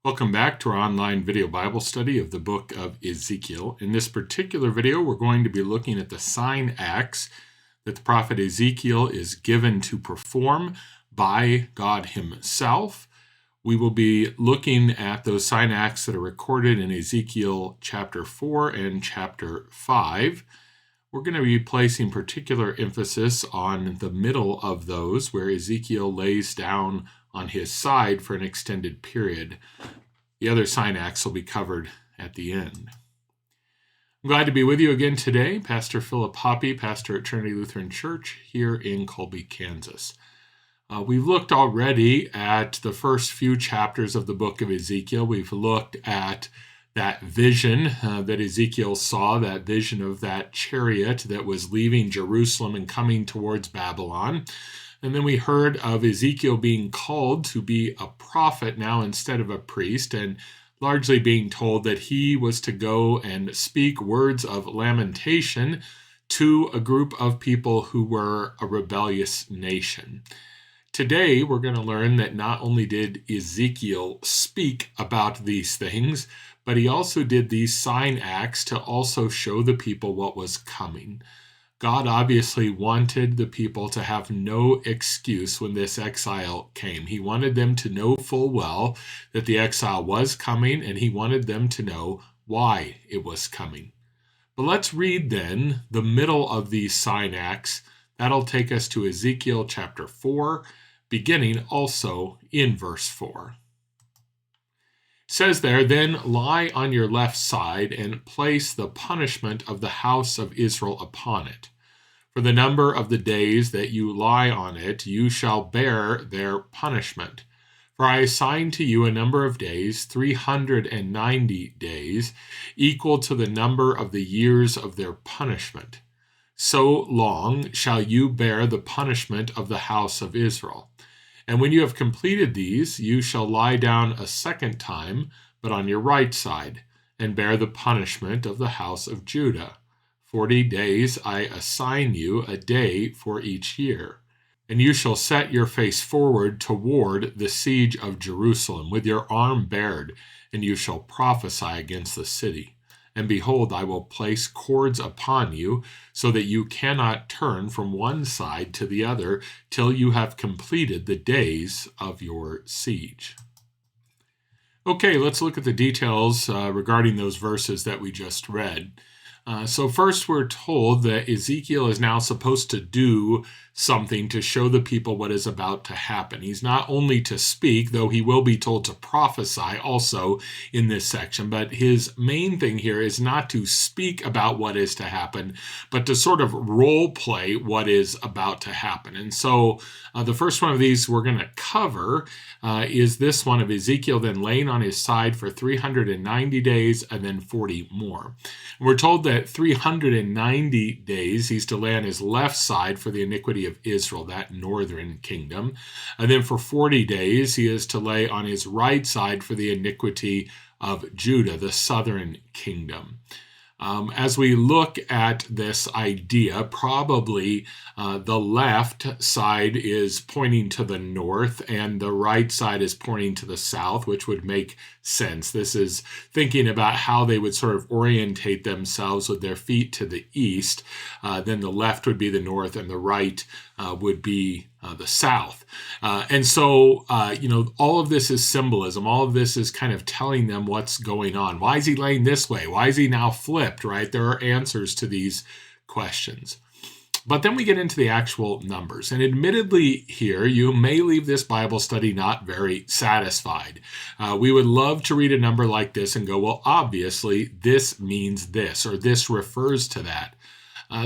Welcome back to our online video Bible study of the book of Ezekiel. In this particular video, we're going to be looking at the sign acts that the prophet Ezekiel is given to perform by God himself. We will be looking at those sign acts that are recorded in Ezekiel chapter 4 and chapter 5. We're going to be placing particular emphasis on the middle of those, where Ezekiel lays down on his side for an extended period. The other sign acts will be covered at the end. I'm glad to be with you again today. Pastor Philip Hoppe, pastor at Trinity Lutheran Church here in Colby, Kansas. We've looked already at the first few chapters of the book of Ezekiel. We've looked at that vision that Ezekiel saw, that vision of that chariot that was leaving Jerusalem and coming towards Babylon. And then we heard of Ezekiel being called to be a prophet now instead of a priest, and largely being told that he was to go and speak words of lamentation to a group of people who were a rebellious nation. Today, we're going to learn that not only did Ezekiel speak about these things, but he also did these sign acts to also show the people what was coming. God obviously wanted the people to have no excuse when this exile came. He wanted them to know full well that the exile was coming, and he wanted them to know why it was coming. But let's read then the middle of these sign acts. That'll take us to Ezekiel chapter 4, beginning also in verse 4. It says there, "Then lie on your left side and place the punishment of the house of Israel upon it. For the number of the days that you lie on it, you shall bear their punishment. For I assign to you a number of days, 390 days, equal to the number of the years of their punishment. So long shall you bear the punishment of the house of Israel. And when you have completed these, you shall lie down a second time, but on your right side, and bear the punishment of the house of Judah. 40 days I assign you, a day for each year. And you shall set your face forward toward the siege of Jerusalem, with your arm bared, and you shall prophesy against the city. And behold, I will place cords upon you, so that you cannot turn from one side to the other, till you have completed the days of your siege." Okay, let's look at the details regarding those verses that we just read. So first we're told that Ezekiel is now supposed to do something to show the people what is about to happen. He's not only to speak, though he will be told to prophesy also in this section, but his main thing here is not to speak about what is to happen, but to sort of role play what is about to happen. And so the first one of these we're going to cover is this one of Ezekiel then laying on his side for 390 days and then 40 more. And we're told that 390 days he's to lay on his left side for the iniquity of Israel, that northern kingdom. And then for 40 days he is to lay on his right side for the iniquity of Judah, the southern kingdom. As we look at this idea, probably the left side is pointing to the north and the right side is pointing to the south, which would make sense. This is thinking about how they would sort of orientate themselves with their feet to the east. Then the left would be the north and the right would be the south. And so, all of this is symbolism. All of this is kind of telling them what's going on. Why is he laying this way? Why is he now flipped, right? There are answers to these questions. But then we get into the actual numbers. And admittedly here, you may leave this Bible study not very satisfied. We would love to read a number like this and go, well, obviously this means this, or this refers to that.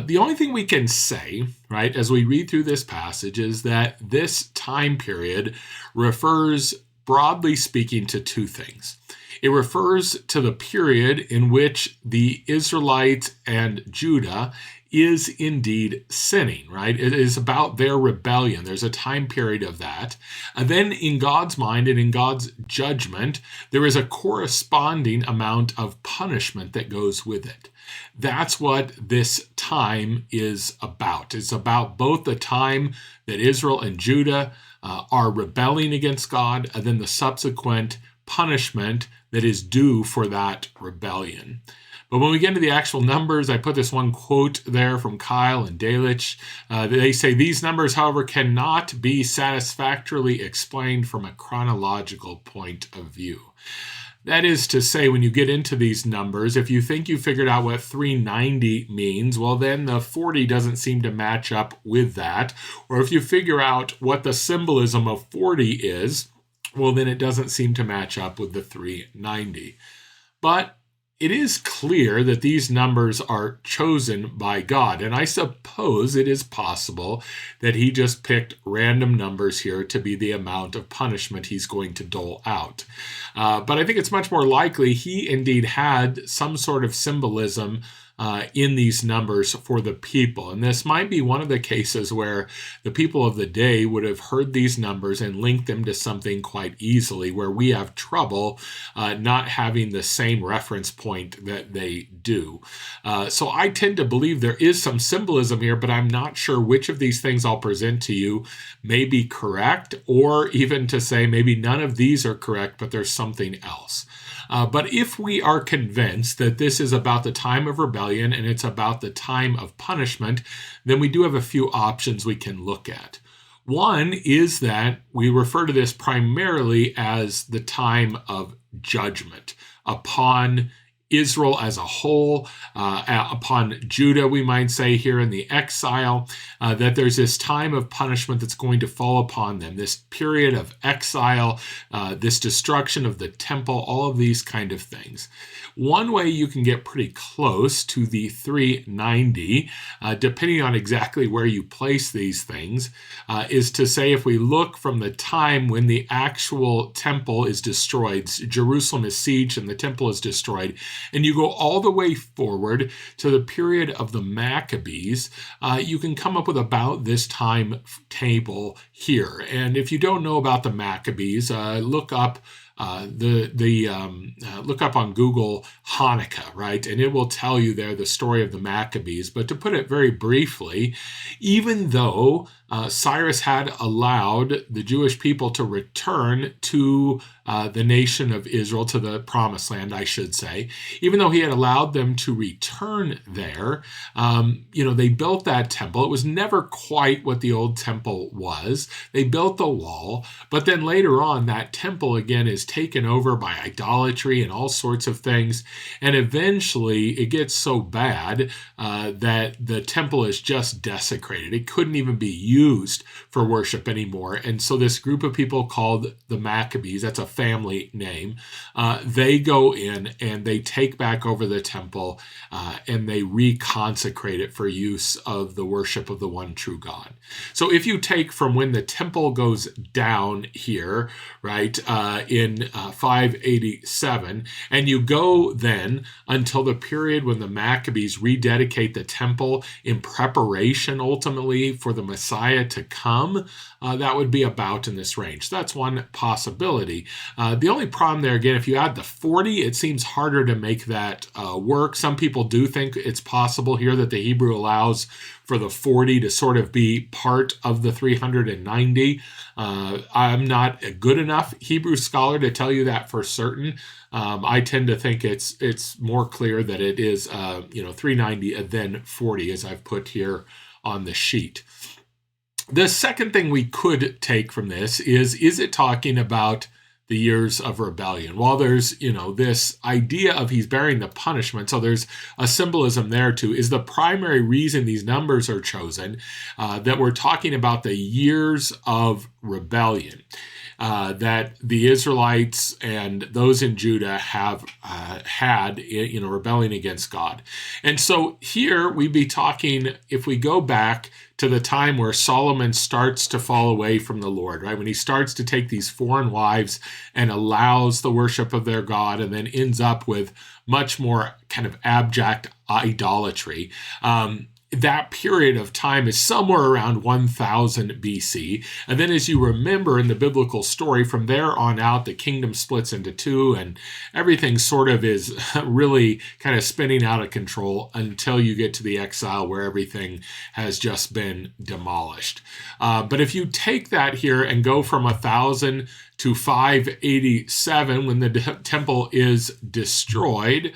The only thing we can say, right, as we read through this passage is that this time period refers, broadly speaking, to two things. It refers to the period in which the Israelites and Judah is indeed sinning, right? It is about their rebellion. There's a time period of that. And then in God's mind and in God's judgment, there is a corresponding amount of punishment that goes with it. That's what this time is about. It's about both the time that Israel and Judah are rebelling against God and then the subsequent punishment that is due for that rebellion. But when we get into the actual numbers, I put this one quote there from Kyle and Delitzsch. They say, these numbers, however, cannot be satisfactorily explained from a chronological point of view. That is to say, when you get into these numbers, if you think you figured out what 390 means, well, then the 40 doesn't seem to match up with that. Or if you figure out what the symbolism of 40 is, well, then it doesn't seem to match up with the 390. But it is clear that these numbers are chosen by God, and I suppose it is possible that he just picked random numbers here to be the amount of punishment he's going to dole out. But I think it's much more likely he indeed had some sort of symbolism in these numbers for the people. And this might be one of the cases where the people of the day would have heard these numbers and linked them to something quite easily, where we have trouble not having the same reference point that they do. So I tend to believe there is some symbolism here, but I'm not sure which of these things I'll present to you may be correct, or even to say maybe none of these are correct, but there's something else. But if we are convinced that this is about the time of rebellion and it's about the time of punishment, then we do have a few options we can look at. One is that we refer to this primarily as the time of judgment upon Israel as a whole, upon Judah, we might say here in the exile, that there's this time of punishment that's going to fall upon them, this period of exile, this destruction of the temple, all of these kind of things. One way you can get pretty close to the 390, depending on exactly where you place these things, is to say if we look from the time when the actual temple is destroyed, Jerusalem is sieged and the temple is destroyed, and you go all the way forward to the period of the Maccabees, you can come up with about this time table here. And if you don't know about the Maccabees, look up look up on Google Hanukkah, right? And it will tell you there the story of the Maccabees. But to put it very briefly, even though Cyrus had allowed the Jewish people to return to the nation of Israel, to the promised land, I should say, even though he had allowed them to return there, they built that temple. It was never quite what the old temple was. They built the wall, but then later on, that temple again is taken over by idolatry and all sorts of things. And eventually it gets so bad that the temple is just desecrated. It couldn't even be used for worship anymore. And so this group of people called the Maccabees, that's a family name, they go in and they take back over the temple and they reconsecrate it for use of the worship of the one true God. So if you take from when the temple goes down here, right, in 587, and you go then until the period when the Maccabees rededicate the temple in preparation ultimately for the Messiah to come, that would be about in this range. So that's one possibility. The only problem there, again, if you add the 40, it seems harder to make that work. Some people do think it's possible here that the Hebrew allows for the 40 to sort of be part of the 390. I'm not a good enough Hebrew scholar to tell you that for certain. I tend to think it's more clear that it is 390 and then 40, as I've put here on the sheet. The second thing we could take from this is it talking about the years of rebellion? Well, there's, this idea of he's bearing the punishment, so there's a symbolism there too. Is the primary reason these numbers are chosen that we're talking about the years of rebellion that the Israelites and those in Judah have had, rebelling against God. And so here we'd be talking, if we go back to the time where Solomon starts to fall away from the Lord, right? When he starts to take these foreign wives and allows the worship of their God and then ends up with much more kind of abject idolatry. That period of time is somewhere around 1000 BC. And then as you remember in the biblical story, from there on out, the kingdom splits into two and everything sort of is really kind of spinning out of control until you get to the exile where everything has just been demolished. But if you take that here and go from 1000 to 587 when the temple is destroyed,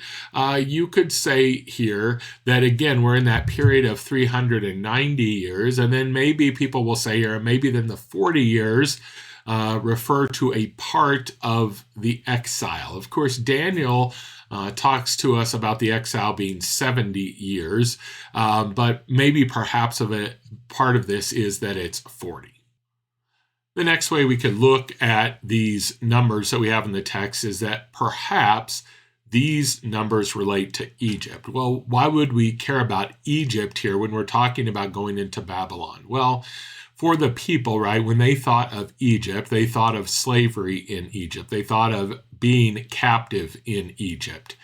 you could say here that again we're in that period of 390 years, and then maybe people will say, or maybe then the 40 years refer to a part of the exile. Of course, Daniel talks to us about the exile being 70 years, but maybe perhaps part of this is that it's 40. The next way we could look at these numbers that we have in the text is that perhaps these numbers relate to Egypt. Well, why would we care about Egypt here when we're talking about going into Babylon? Well, for the people, right, when they thought of Egypt, they thought of slavery in Egypt. They thought of being captive in Egypt.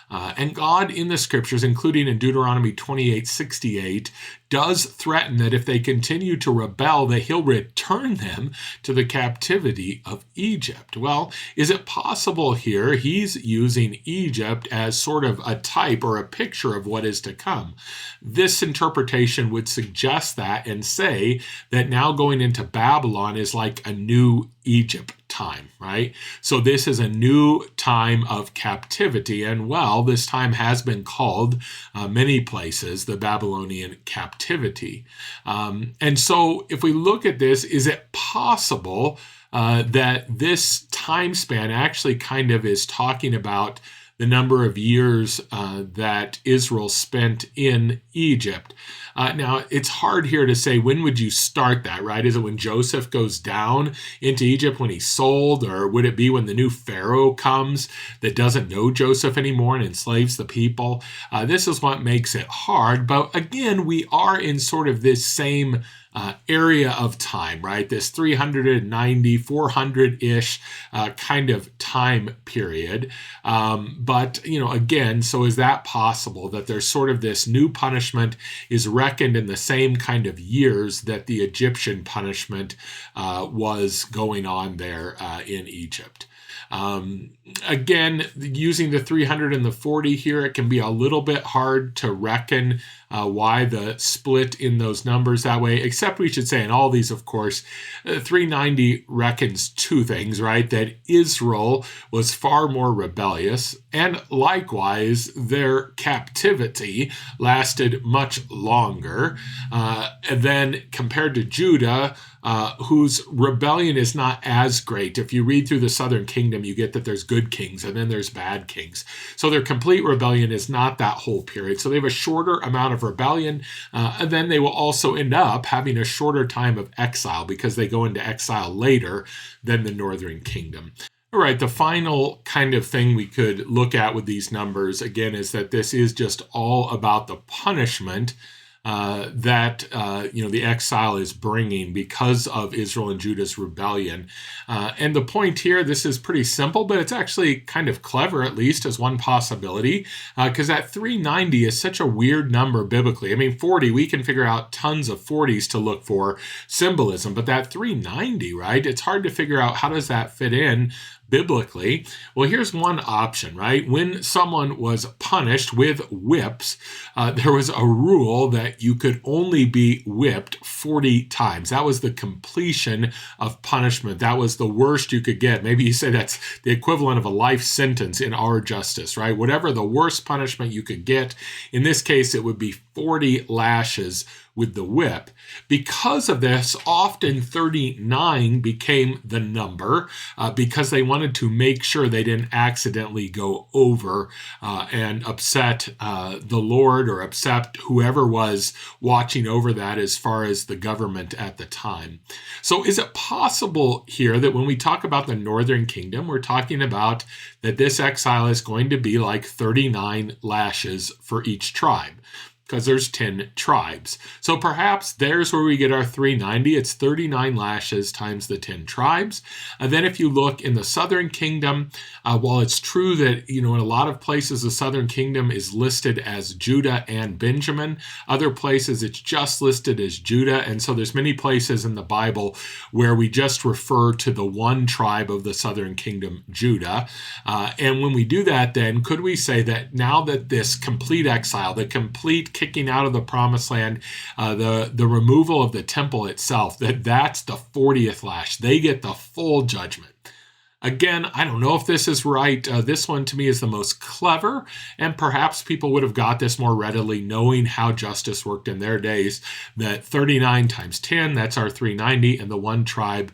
And God in the scriptures, including in Deuteronomy 28:68, does threaten that if they continue to rebel, that he'll return them to the captivity of Egypt. Well, is it possible here he's using Egypt as sort of a type or a picture of what is to come? This interpretation would suggest that and say that now going into Babylon is like a new Egypt time, right? So this is a new time of captivity, and well, this time has been called many places the Babylonian captivity. And so if we look at this, is it possible that this time span actually kind of is talking about the number of years that Israel spent in Egypt? Now, it's hard here to say when would you start that, right? Is it when Joseph goes down into Egypt when he's sold, or would it be when the new Pharaoh comes that doesn't know Joseph anymore and enslaves the people? This is what makes it hard, but again, we are in sort of this same area of time, right? This 390, 400-ish kind of time period. But, again, so is that possible that there's sort of this new punishment is reckoned in the same kind of years that the Egyptian punishment was going on there in Egypt? Again, using the 300 and the 40 here, it can be a little bit hard to reckon why the split in those numbers that way, except we should say in all these, of course, 390 reckons two things, right? That Israel was far more rebellious, and likewise, their captivity lasted much longer than compared to Judah, whose rebellion is not as great. If you read through the southern kingdom, you get that there's good kings and then there's bad kings. So their complete rebellion is not that whole period. So they have a shorter amount of rebellion, and then they will also end up having a shorter time of exile because they go into exile later than the northern kingdom. All right, the final kind of thing we could look at with these numbers, again, is that this is just all about the punishment that the exile is bringing because of Israel and Judah's rebellion. And the point here, this is pretty simple, but it's actually kind of clever, at least as one possibility, because that 390 is such a weird number biblically. I mean, 40, we can figure out tons of 40s to look for symbolism, but that 390, right? It's hard to figure out how does that fit in biblically. Well, here's one option, right? When someone was punished with whips, there was a rule that you could only be whipped 40 times. That was the completion of punishment. That was the worst you could get. Maybe you say that's the equivalent of a life sentence in our justice, right? Whatever the worst punishment you could get, in this case, it would be 40 lashes with the whip. Because of this, often 39 became the number because they wanted to make sure they didn't accidentally go over and upset the Lord or upset whoever was watching over that as far as the government at the time. So is it possible here that when we talk about the northern kingdom, we're talking about that this exile is going to be like 39 lashes for each tribe? Because there's 10 tribes. So perhaps there's where we get our 390. It's 39 lashes times the 10 tribes. And then if you look in the southern kingdom, while it's true that, in a lot of places the southern kingdom is listed as Judah and Benjamin, other places it's just listed as Judah. And so there's many places in the Bible where we just refer to the one tribe of the southern kingdom, Judah. And when we do that, then could we say that now that this complete exile, the complete kicking out of the promised land, the removal of the temple itself, that's the 40th lash. They get the full judgment. Again, I don't know if this is right. This one to me is the most clever, and perhaps people would have got this more readily knowing how justice worked in their days. That 39 times 10, that's our 390, and the one tribe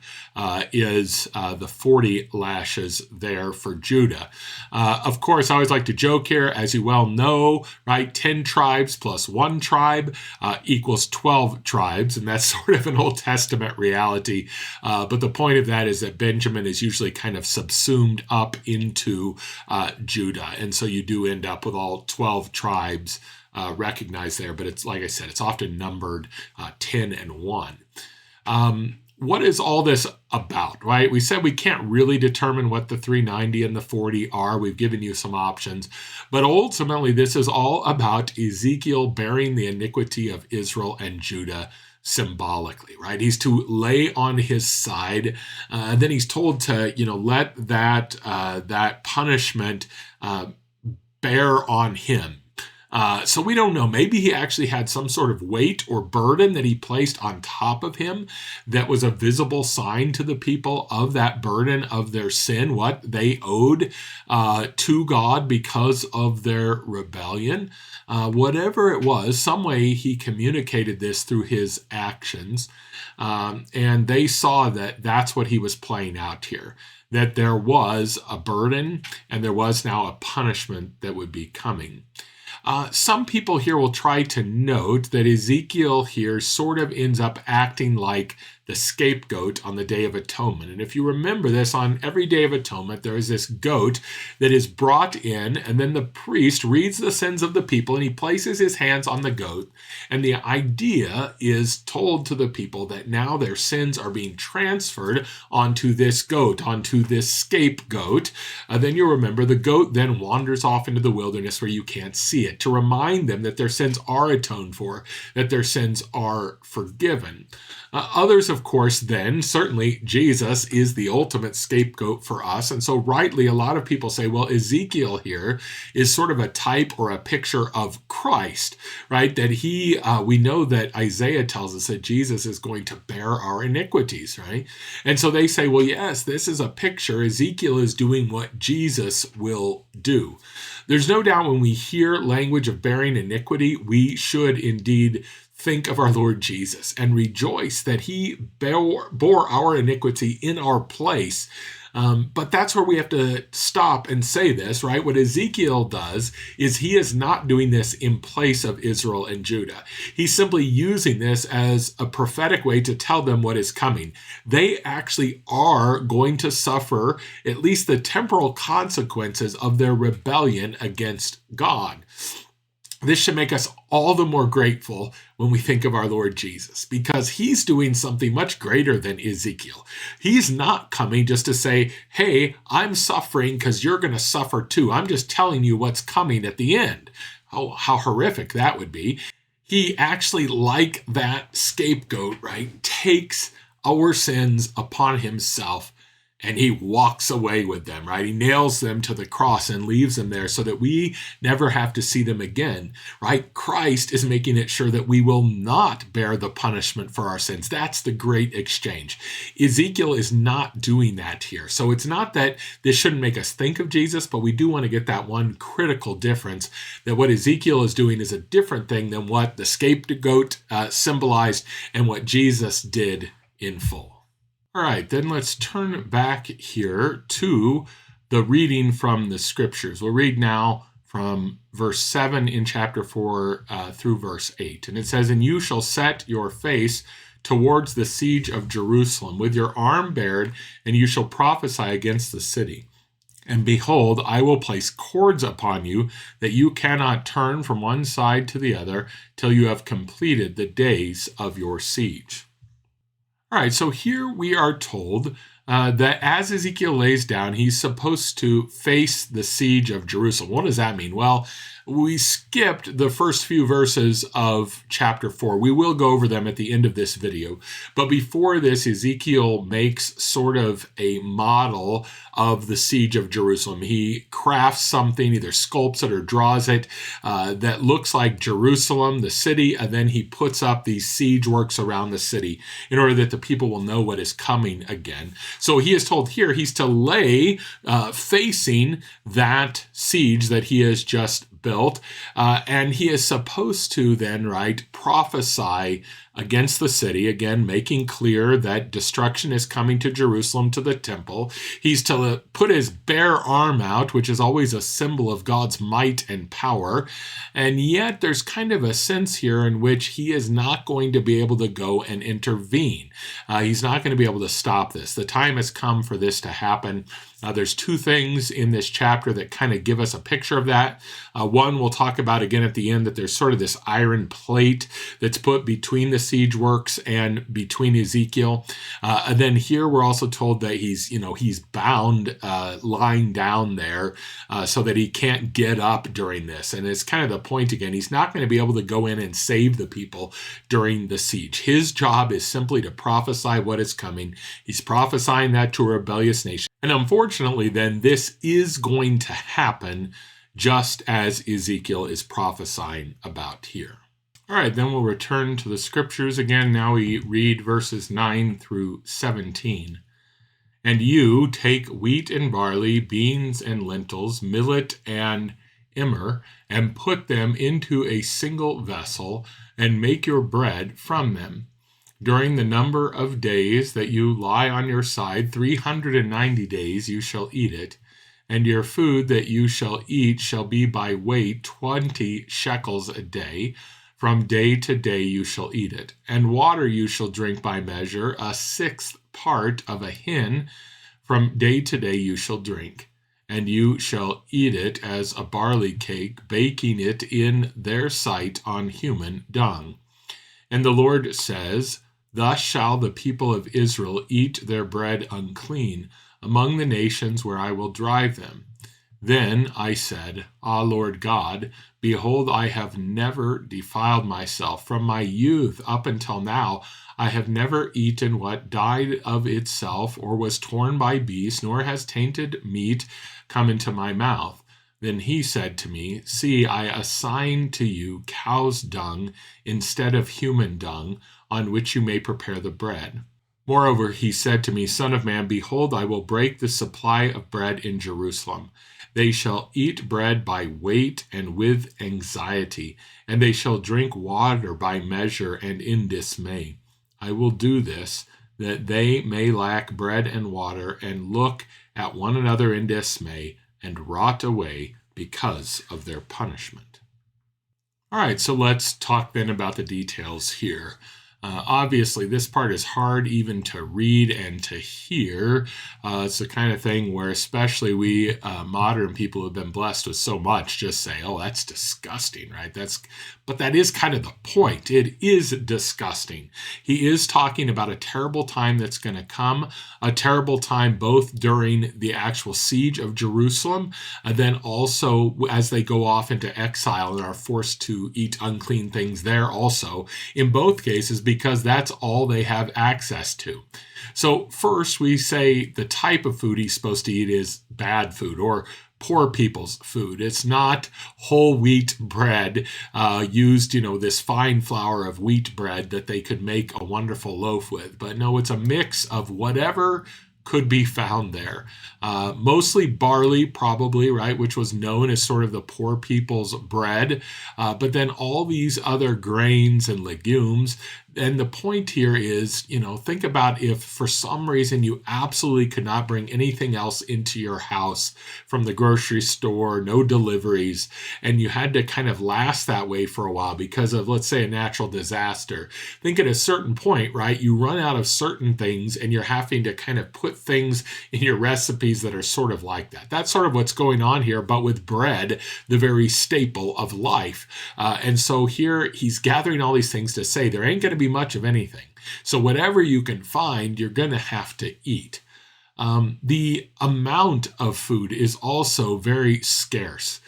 is the 40 lashes there for Judah. Of course, I always like to joke here, as you well know, right? 10 tribes plus one tribe equals 12 tribes, and that's sort of an Old Testament reality. But the point of that is that Benjamin is usually kind of subsumed up into Judah. And so you do end up with all 12 tribes recognized there. But it's, like I said, it's often numbered 10 and 1. What is all this about, right? We said we can't really determine what the 390 and the 40 are. We've given you some options. But ultimately, this is all about Ezekiel bearing the iniquity of Israel and Judah symbolically, right? He's to lay on his side. Then he's told to, let that punishment bear on him. So we don't know. Maybe he actually had some sort of weight or burden that he placed on top of him that was a visible sign to the people of that burden of their sin, what they owed to God because of their rebellion. Whatever it was, some way he communicated this through his actions. And they saw that that's what he was playing out here, that there was a burden and there was now a punishment that would be coming. Some people here will try to note that Ezekiel here sort of ends up acting like the scapegoat on the Day of Atonement. And if you remember this, on every Day of Atonement, there is this goat that is brought in, and then the priest reads the sins of the people, and he places his hands on the goat. And the idea is told to the people that now their sins are being transferred onto this goat, onto this scapegoat. Then you'll remember the goat then wanders off into the wilderness where you can't see it, to remind them that their sins are atoned for, that their sins are forgiven. Others, of course, then, certainly Jesus is the ultimate scapegoat for us. And so rightly, a lot of people say, well, Ezekiel here is sort of a type or a picture of Christ, right? That we know that Isaiah tells us that Jesus is going to bear our iniquities, right? And so they say, well, yes, this is a picture. Ezekiel is doing what Jesus will do. There's no doubt when we hear language of bearing iniquity, we should indeed think of our Lord Jesus and rejoice that he bore our iniquity in our place. But that's where we have to stop and say this, right? What Ezekiel does is he is not doing this in place of Israel and Judah. He's simply using this as a prophetic way to tell them what is coming. They actually are going to suffer at least the temporal consequences of their rebellion against God. This should make us all the more grateful when we think of our Lord Jesus, because he's doing something much greater than Ezekiel. He's not coming just to say, hey, I'm suffering because you're going to suffer too. I'm just telling you what's coming at the end. Oh, how horrific that would be. He actually, like that scapegoat, right, takes our sins upon himself, and he walks away with them, right? He nails them to the cross and leaves them there so that we never have to see them again, right? Christ is making it sure that we will not bear the punishment for our sins. That's the great exchange. Ezekiel is not doing that here. So it's not that this shouldn't make us think of Jesus, but we do want to get that one critical difference, that what Ezekiel is doing is a different thing than what the scapegoat symbolized and what Jesus did in full. All right, then let's turn back here to the reading from the scriptures. We'll read now from verse 7 in chapter 4 through verse 8. And it says, "And you shall set your face towards the siege of Jerusalem with your arm bared, and you shall prophesy against the city. And behold, I will place cords upon you, that you cannot turn from one side to the other till you have completed the days of your siege." All right, so here we are told that as Ezekiel lays down, he's supposed to face the siege of Jerusalem. What does that mean? Well, We skipped the first few verses of chapter 4. We will go over them at the end of this video. But before this, Ezekiel makes sort of a model of the siege of Jerusalem. He crafts something, either sculpts it or draws it, that looks like Jerusalem, the city, and then he puts up these siege works around the city in order that the people will know what is coming again. So he is told here he's to lay facing that siege that he has just built, and he is supposed to then, right, prophesy against the city, again, making clear that destruction is coming to Jerusalem, to the temple. He's to put his bare arm out, which is always a symbol of God's might and power. And yet there's kind of a sense here in which he is not going to be able to go and intervene. He's not going to be able to stop this. The time has come for this to happen. There's two things in this chapter that kind of give us a picture of that. One we'll talk about again at the end, that there's sort of this iron plate that's put between the siege works and between Ezekiel. And then here we're also told that he's bound, lying down there so that he can't get up during this. And it's kind of the point again. He's not going to be able to go in and save the people during the siege. His job is simply to prophesy what is coming. He's prophesying that to a rebellious nation. And unfortunately, then, this is going to happen just as Ezekiel is prophesying about here. All right, then we'll return to the scriptures again. Now we read verses 9 through 17. And you take wheat and barley, beans and lentils, millet and emmer, and put them into a single vessel, and make your bread from them. During the number of days that you lie on your side, 390 days you shall eat it, and your food that you shall eat shall be by weight 20 shekels a day. From day to day you shall eat it. And water you shall drink by measure, a sixth part of a hin. From day to day you shall drink. And you shall eat it as a barley cake, baking it in their sight on human dung. And the Lord says, Thus shall the people of Israel eat their bread unclean among the nations where I will drive them. Then I said, Ah, Lord God, behold, I have never defiled myself. From my youth up until now, I have never eaten what died of itself, or was torn by beasts, nor has tainted meat come into my mouth. Then he said to me, See, I assign to you cow's dung instead of human dung, on which you may prepare the bread. Moreover, he said to me, Son of man, behold, I will break the supply of bread in Jerusalem. They shall eat bread by weight and with anxiety, and they shall drink water by measure and in dismay. I will do this, that they may lack bread and water, and look at one another in dismay, and rot away because of their punishment. All right, so let's talk then about the details here. Obviously, this part is hard even to read and to hear. It's the kind of thing where especially we modern people who have been blessed with so much just say, oh, that's disgusting, right? But that is kind of the point. It is disgusting. He is talking about a terrible time that's going to come, a terrible time both during the actual siege of Jerusalem, and then also as they go off into exile and are forced to eat unclean things there also, in both cases, because that's all they have access to. So first we say the type of food he's supposed to eat is bad food or poor people's food. It's not whole wheat bread used, this fine flour of wheat bread that they could make a wonderful loaf with. But no, it's a mix of whatever could be found there. Mostly barley, probably, right, which was known as sort of the poor people's bread. But then all these other grains and legumes. And the point here is, think about if for some reason you absolutely could not bring anything else into your house from the grocery store, no deliveries, and you had to kind of last that way for a while because of, let's say, a natural disaster. Think at a certain point, right, you run out of certain things and you're having to kind of put things in your recipes that are sort of like that. That's sort of what's going on here, but with bread, the very staple of life. And so here he's gathering all these things to say there ain't going to be much of anything. So whatever you can find, you're going to have to eat. The amount of food is also very scarce.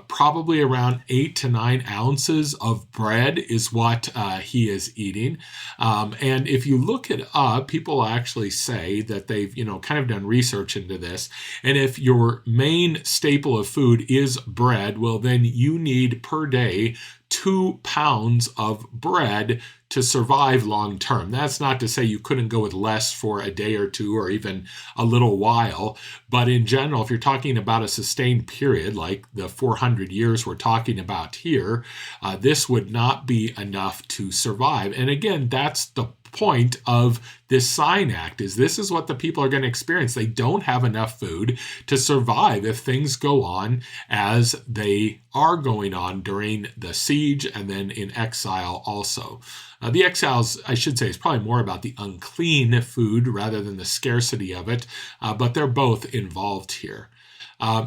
Probably around 8 to 9 ounces of bread is what he is eating. And if you look it up, people actually say that they've, kind of done research into this. And if your main staple of food is bread, well, then you need per day 2 pounds of bread to survive long term. That's not to say you couldn't go with less for a day or two or even a little while, but in general, if you're talking about a sustained period like the 400 years we're talking about here, this would not be enough to survive. And again, that's the point of this sign act. This is what the people are going to experience. They don't have enough food to survive if things go on as they are going on during the siege and then in exile also. The exiles, I should say, is probably more about the unclean food rather than the scarcity of it, but they're both involved here.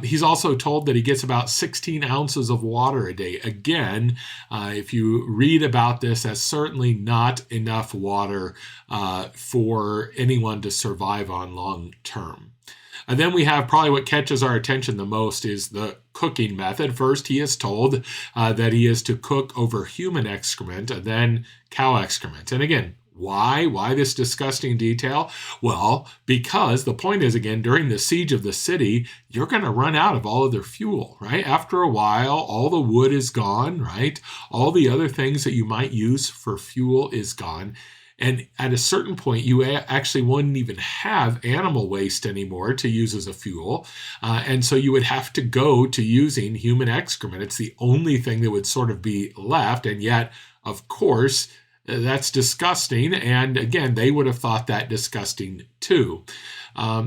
He's also told that he gets about 16 ounces of water a day. Again, if you read about this, that's certainly not enough water for anyone to survive on long term. And then we have probably what catches our attention the most is the cooking method. First, he is told that he is to cook over human excrement and then cow excrement. And again, why this disgusting detail? Well, because the point is, again, during the siege of the city, you're going to run out of all of their fuel, right? After a while, all the wood is gone, right? All the other things that you might use for fuel is gone. And at a certain point, you actually wouldn't even have animal waste anymore to use as a fuel. And so you would have to go to using human excrement. It's the only thing that would sort of be left. And yet, of course, that's disgusting. And again, they would have thought that disgusting too.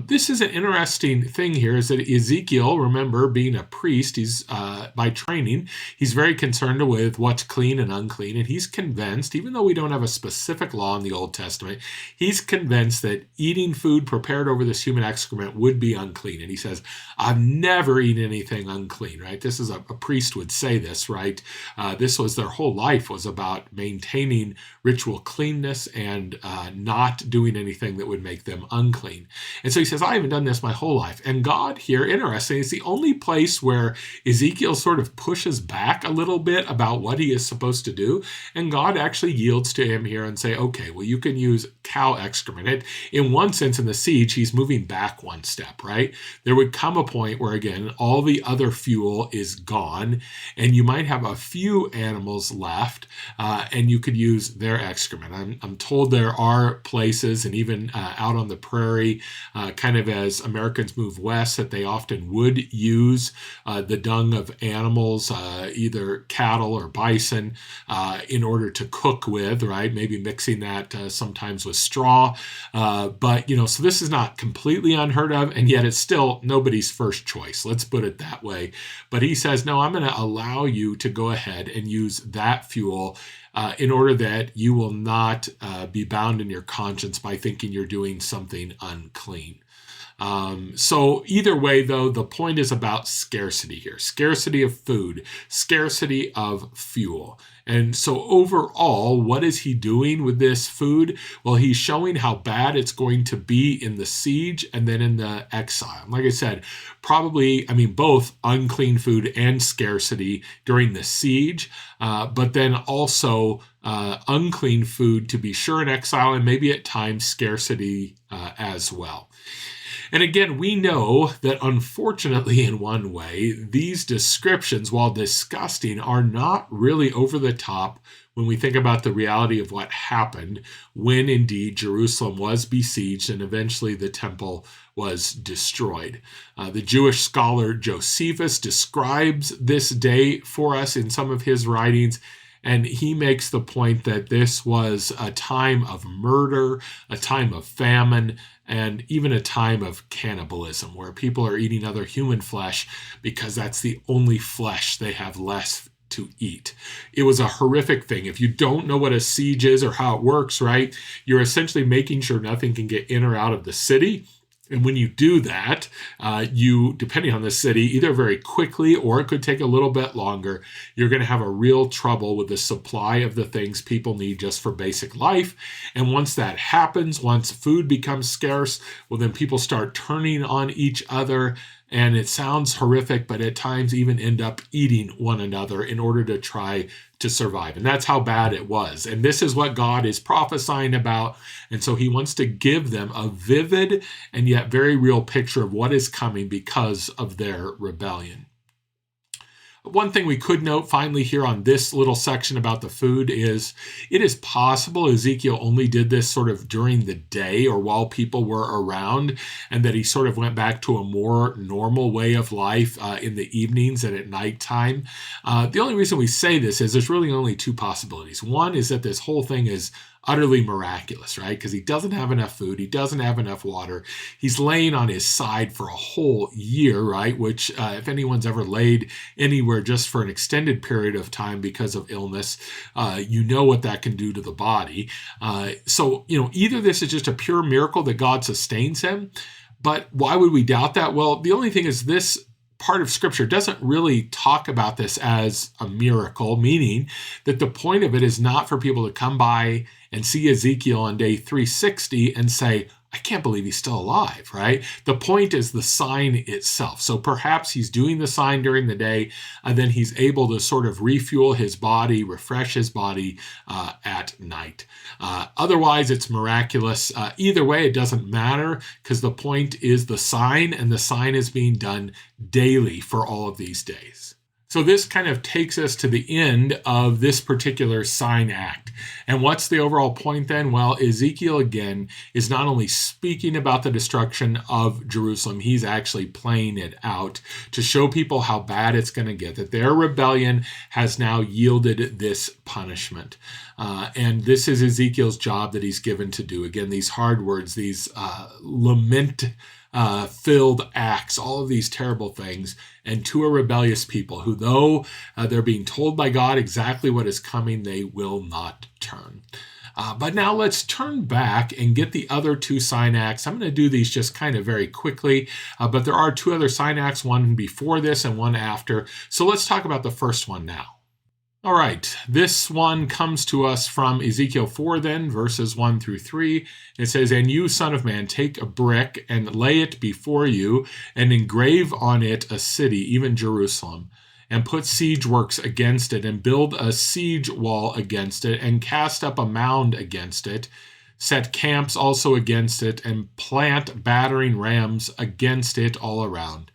This is an interesting thing here is that Ezekiel, remember, being a priest, he's by training, he's very concerned with what's clean and unclean. And he's convinced, even though we don't have a specific law in the Old Testament, he's convinced that eating food prepared over this human excrement would be unclean. And he says, I've never eaten anything unclean, right? This is a priest would say this, right? This was their whole life was about maintaining ritual cleanness and not doing anything that would make them unclean. And so he says, I haven't done this my whole life. And God here, interesting, is the only place where Ezekiel sort of pushes back a little bit about what he is supposed to do. And God actually yields to him here and say, okay, well, you can use cow excrement. In one sense, in the siege, he's moving back one step, right? There would come a point where, again, all the other fuel is gone, and you might have a few animals left, and you could use their excrement. I'm told there are places, and even out on the prairie, kind of as Americans move west, that they often would use the dung of animals, either cattle or bison, in order to cook with, right? Maybe mixing that sometimes with straw. But, so this is not completely unheard of, and yet it's still nobody's first choice. Let's put it that way. But he says, no, I'm going to allow you to go ahead and use that fuel in order that you will not be bound in your conscience by thinking you're doing something unclean. So either way, though, the point is about scarcity here. Scarcity of food, scarcity of fuel. And so overall, what is he doing with this food? Well, he's showing how bad it's going to be in the siege and then in the exile. Like I said, probably, both unclean food and scarcity during the siege, but then also unclean food to be sure in exile, and maybe at times scarcity as well. And again, we know that unfortunately, in one way, these descriptions, while disgusting, are not really over the top when we think about the reality of what happened when indeed Jerusalem was besieged and eventually the temple was destroyed. The Jewish scholar Josephus describes this day for us in some of his writings, and he makes the point that this was a time of murder, a time of famine, and even a time of cannibalism, where people are eating other human flesh because that's the only flesh they have left to eat. It was a horrific thing. If you don't know what a siege is or how it works, right, you're essentially making sure nothing can get in or out of the city. And when you do that, you, depending on the city, either very quickly or it could take a little bit longer, you're going to have a real trouble with the supply of the things people need just for basic life. And once that happens, once food becomes scarce, well, then people start turning on each other. And it sounds horrific, but at times even end up eating one another in order to try to survive. And that's how bad it was. And this is what God is prophesying about. And so he wants to give them a vivid and yet very real picture of what is coming because of their rebellion. One thing we could note finally here on this little section about the food is it is possible Ezekiel only did this sort of during the day or while people were around, and that he sort of went back to a more normal way of life in the evenings and at nighttime. The only reason we say this is there's really only two possibilities. One is that this whole thing is utterly miraculous, right? Because he doesn't have enough food. He doesn't have enough water. He's laying on his side for a whole year, right? Which if anyone's ever laid anywhere just for an extended period of time because of illness, you know what that can do to the body. So, either this is just a pure miracle that God sustains him, but why would we doubt that? Well, the only thing is this part of scripture doesn't really talk about this as a miracle, meaning that the point of it is not for people to come by and see Ezekiel on day 360 and say, I can't believe he's still alive, right? The point is the sign itself. So perhaps he's doing the sign during the day, and then he's able to sort of refuel his body, refresh his body at night. Otherwise, it's miraculous. Either way, it doesn't matter because the point is the sign, and the sign is being done daily for all of these days. So this kind of takes us to the end of this particular sign act. And what's the overall point then? Well, Ezekiel again is not only speaking about the destruction of Jerusalem, he's actually playing it out to show people how bad it's going to get, that their rebellion has now yielded this punishment. And this is Ezekiel's job that he's given to do. Again, these hard words, these filled acts, all of these terrible things, and to a rebellious people who, though they're being told by God exactly what is coming, they will not turn. But now let's turn back and get the other two sign acts. I'm going to do these just kind of very quickly, but there are two other sign acts, one before this and one after. So let's talk about the first one now. All right, this one comes to us from Ezekiel 4 then, verses 1 through 3. It says, And you, son of man, take a brick and lay it before you, and engrave on it a city, even Jerusalem, and put siege works against it, and build a siege wall against it, and cast up a mound against it, set camps also against it, and plant battering rams against it all around.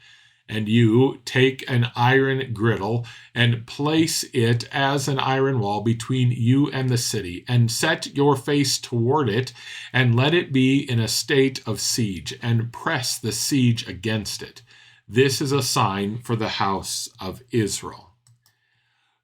And you take an iron griddle and place it as an iron wall between you and the city, and set your face toward it, and let it be in a state of siege, and press the siege against it. This is a sign for the house of Israel.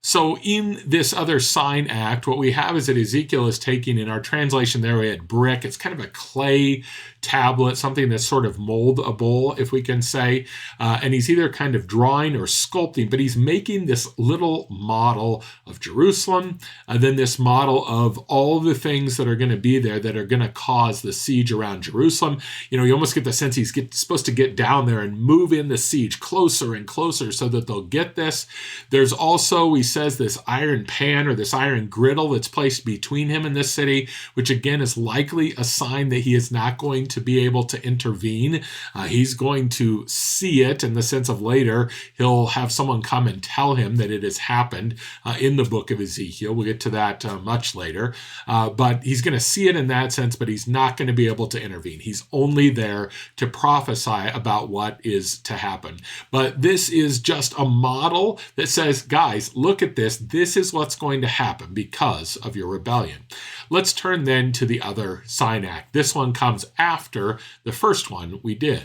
So in this other sign act, what we have is that Ezekiel is taking, in our translation there we had brick, it's kind of a clay tablet, something that's sort of moldable, if we can say, and he's either kind of drawing or sculpting, but he's making this little model of Jerusalem, and then this model of all the things that are going to be there that are going to cause the siege around Jerusalem. You almost get the sense he's supposed to get down there and move in the siege closer and closer so that they'll get this. There's also, he says, this iron pan or this iron griddle that's placed between him and this city, which again is likely a sign that he is not going to be able to intervene. He's going to see it in the sense of later he'll have someone come and tell him that it has happened in the book of Ezekiel. We'll get to that much later. But he's going to see it in that sense, but he's not going to be able to intervene. He's only there to prophesy about what is to happen. But this is just a model that says, guys, look at this. This is what's going to happen because of your rebellion. Let's turn then to the other sign act. This one comes after the first one we did.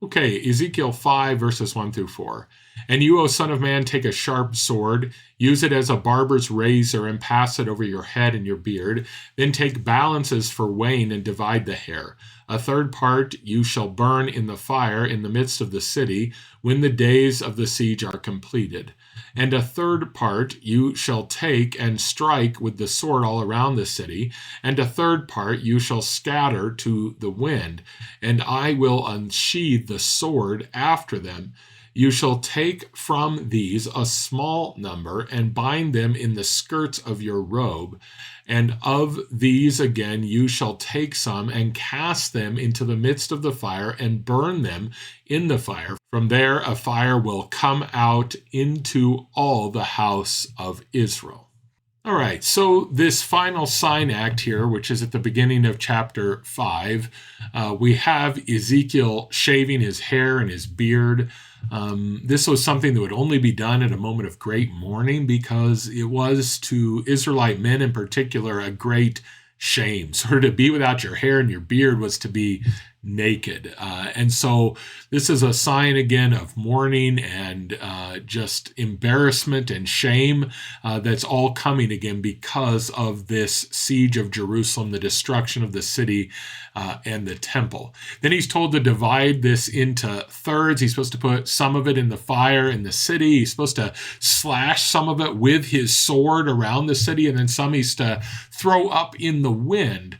Okay, Ezekiel 5, verses 1 through 4. And you, O son of man, take a sharp sword, use it as a barber's razor, and pass it over your head and your beard. Then take balances for weighing and divide the hair. A third part you shall burn in the fire in the midst of the city when the days of the siege are completed. And a third part you shall take and strike with the sword all around the city. And a third part you shall scatter to the wind. And I will unsheathe the sword after them. You shall take from these a small number and bind them in the skirts of your robe. And of these again you shall take some and cast them into the midst of the fire and burn them in the fire. From there a fire will come out into all the house of Israel. All right, so this final sign act here, which is at the beginning of chapter 5, we have Ezekiel shaving his hair and his beard. This was something that would only be done at a moment of great mourning because it was to Israelite men in particular a great shame. Sort of to be without your hair and your beard was to be naked. And so this is a sign again of mourning and just embarrassment and shame that's all coming again because of this siege of Jerusalem, the destruction of the city and the temple. Then he's told to divide this into thirds. He's supposed to put some of it in the fire in the city. He's supposed to slash some of it with his sword around the city, and then some he's to throw up in the wind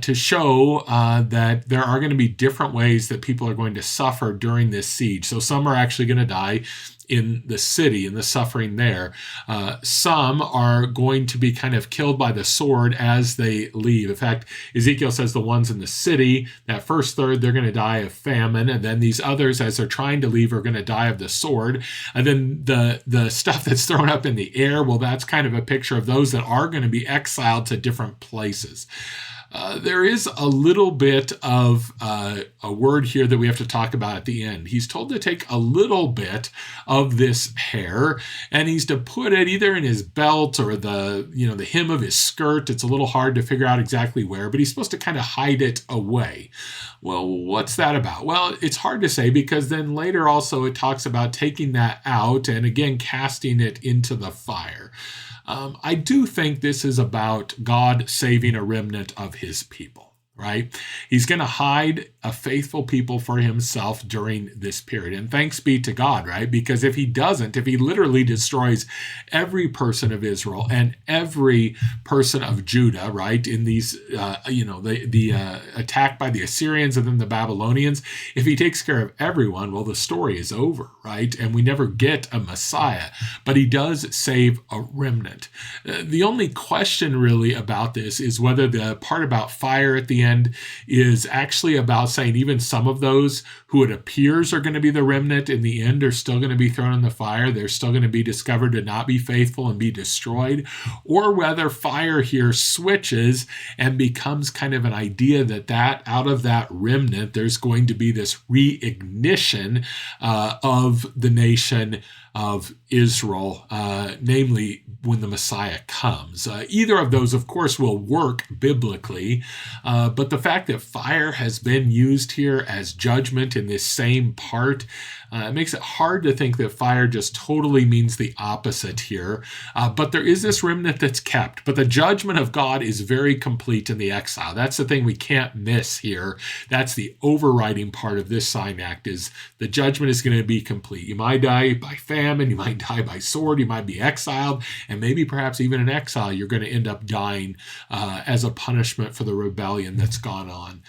to show that there are going to be different ways that people are going to suffer during this siege. So some are actually going to die in the city, in the suffering there. Some are going to be kind of killed by the sword as they leave. In fact, Ezekiel says the ones in the city, that first third, they're going to die of famine. And then these others, as they're trying to leave, are going to die of the sword. And then the stuff that's thrown up in the air, well, that's kind of a picture of those that are going to be exiled to different places. There is a little bit of a word here that we have to talk about at the end. He's told to take a little bit of this hair, and he's to put it either in his belt or the hem of his skirt. It's a little hard to figure out exactly where, but he's supposed to kind of hide it away. Well, what's that about? Well, it's hard to say because then later also it talks about taking that out and again casting it into the fire. I do think this is about God saving a remnant of his people, right? He's going to hide a faithful people for himself during this period. And thanks be to God, right? Because if he doesn't, if he literally destroys every person of Israel and every person of Judah, right, in these, the attack by the Assyrians and then the Babylonians, if he takes care of everyone, well, the story is over, right? And we never get a Messiah, but he does save a remnant. The only question really about this is whether the part about fire at the end is actually about saying even some of those who it appears are going to be the remnant in the end are still going to be thrown in the fire. They're still going to be discovered to not be faithful and be destroyed, or whether fire here switches and becomes kind of an idea that out of that remnant, there's going to be this reignition of the nation of Israel, namely when the Messiah comes. Either of those, of course, will work biblically, but the fact that fire has been used here as judgment in this same part, it makes it hard to think that fire just totally means the opposite here. But there is this remnant that's kept. But the judgment of God is very complete in the exile. That's the thing we can't miss here. That's the overriding part of this sign act, is the judgment is going to be complete. You might die by famine, you might die by sword, you might be exiled, and maybe perhaps even in exile you're going to end up dying as a punishment for the rebellion that's gone on.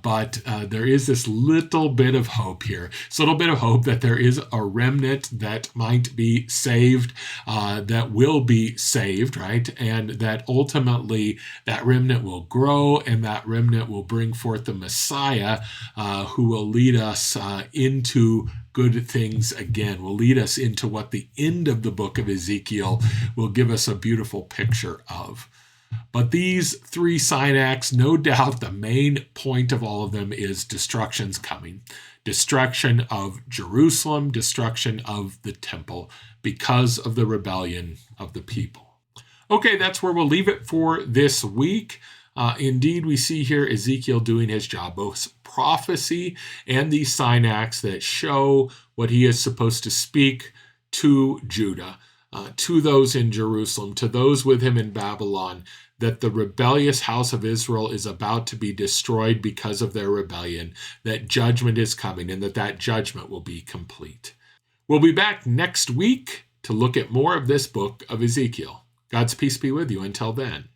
But there is this little bit of hope here. It's a little bit of hope that there is a remnant that might be saved, that will be saved, right? And that ultimately that remnant will grow and that remnant will bring forth the Messiah who will lead us into good things again, will lead us into what the end of the book of Ezekiel will give us a beautiful picture of. But these three sign acts, no doubt the main point of all of them is destruction's coming. Destruction of Jerusalem, destruction of the temple because of the rebellion of the people. Okay, that's where we'll leave it for this week. Indeed, we see here Ezekiel doing his job, both prophecy and these sign acts that show what he is supposed to speak to Judah, to those in Jerusalem, to those with him in Babylon, that the rebellious house of Israel is about to be destroyed because of their rebellion, that judgment is coming, and that judgment will be complete. We'll be back next week to look at more of this book of Ezekiel. God's peace be with you until then.